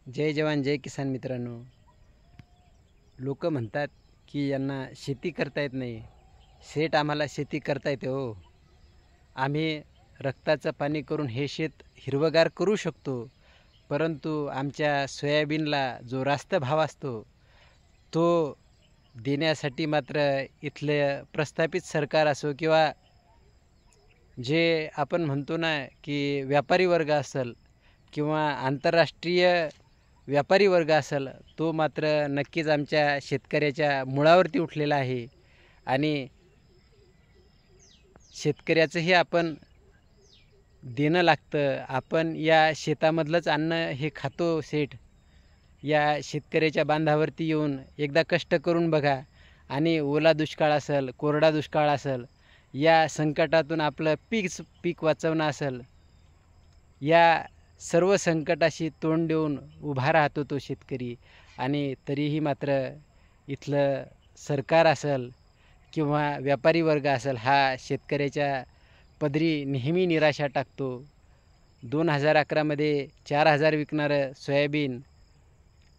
जय जवान जय किसान मित्रांनो. लोक म्हणतात की यांना शेती करता येत नाही. शेत आम्हाला शेती करता येते हो. आम्ही रक्ताचं पाणी करून हे शेत हिरवंगार करू शकतो. परंतु आमच्या सोयाबीनला जो रास्त भाव असतो तो देण्यासाठी मात्र इथलं प्रस्थापित सरकार असो किंवा जे आपण म्हणतो ना की व्यापारी वर्ग असेल किंवा आंतरराष्ट्रीय व्यापारी वर्ग असेल, तो मात्र नक्कीच आमच्या शेतकऱ्याच्या मुळावरती उठलेला आहे. आणि शेतकऱ्याचंही आपण देणं लागतं. आपण या शेतामधलंच अन्न हे खातो सेठ. या शेतकऱ्याच्या बांधावरती येऊन एकदा कष्ट करून बघा. आणि ओला दुष्काळ असेल, कोरडा दुष्काळ असेल, या संकटातून आपलं पीक वाचवणं असेल, या सर्व संकटाशी तोंड देऊन उभा राहतो तो शेतकरी. आणि तरीही मात्र इथलं सरकार असेल किंवा व्यापारी वर्ग असेल, हा शेतकऱ्याच्या पदरी नेहमी निराशा टाकतो. 2011मध्ये 4,000 विकणारं सोयाबीन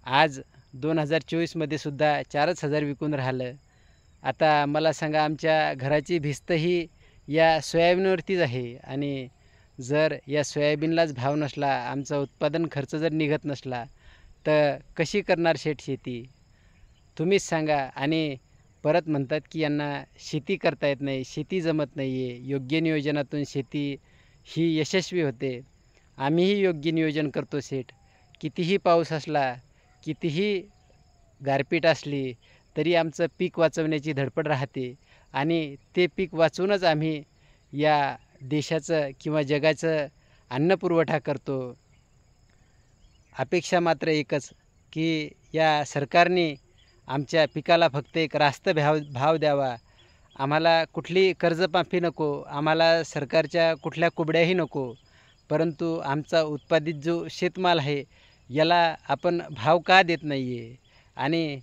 आज 2024मध्ये सुद्धा 4,000 विकून राहिलं. आता मला सांगा, आमच्या घराची भिस्तही या सोयाबीनवरतीच आहे. आणि जर या सोयाबीनलाच भाव नसला, आमचा उत्पादन खर्च जर निघत नसला, तर कशी करणार शेठ शेती? तुम्हीच सांगा. आणि परत म्हणतात की यांना शेती करता येत नाही, शेती जमत नाही आहे. योग्य नियोजनातून शेती ही यशस्वी होते. आम्हीही योग्य नियोजन करतो सेठ. कितीही पाऊस असला, कितीही गारपीट असली, तरी आमचं पीक वाचवण्याची धडपड राहते. आणि ते पीक वाचूनच आम्ही या देशाचं किंवा जगाचं अन्नपुरवठा करतो. अपेक्षा मात्र एकच की या सरकारने आमच्या पिकाला फक्त एक रास्त भाव द्यावा. आम्हाला कुठली कर्जमाफी नको, आम्हाला सरकारच्या कुठल्या कुबड्याही नको. परंतु आमचा उत्पादित जो शेतमाल आहे, याला आपण भाव का देत नाही आहे? आणि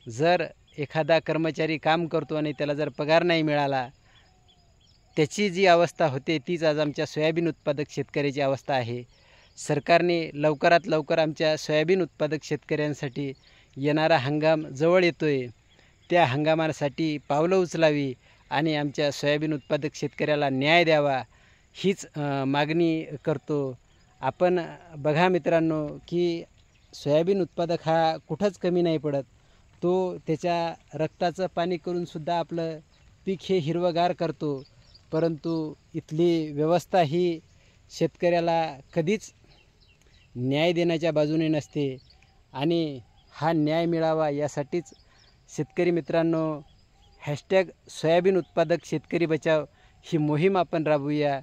जर एखादा कर्मचारी काम करतो आणि त्याला जर पगार नाही मिळाला, त्याची जी अवस्था होते तीच आज आमच्या सोयाबीन उत्पादक शेतकऱ्याची अवस्था आहे. सरकारने लवकरात लवकर आमच्या सोयाबीन उत्पादक शेतकऱ्यांसाठी येणारा हंगाम जवळ येतो आहे, त्या हंगामासाठी पावलं उचलावी आणि आमच्या सोयाबीन उत्पादक शेतकऱ्याला न्याय द्यावा, हीच मागणी करतो. आपण बघा मित्रांनो की सोयाबीन उत्पादक हा कुठंच कमी नाही पडत. तो त्याच्या रक्ताचं पाणी करूनसुद्धा आपलं पीक हे हिरवंगार करतो. परंतु इथली व्यवस्था ही शेतकऱ्याला कधीच न्याय देण्याच्या बाजूने नसते. आणि हा न्याय मिळावा यासाठीच शेतकरी मित्रांनो, हॅशटॅग सोयाबीन उत्पादक शेतकरी बचाव ही मोहीम आपण राबवूया.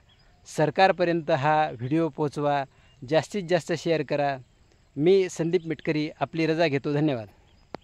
सरकारपर्यंत हा व्हिडिओ पोचवा, जास्तीत जास्त शेअर करा. मी संदीप मिटकरी आपली रजा घेतो. धन्यवाद.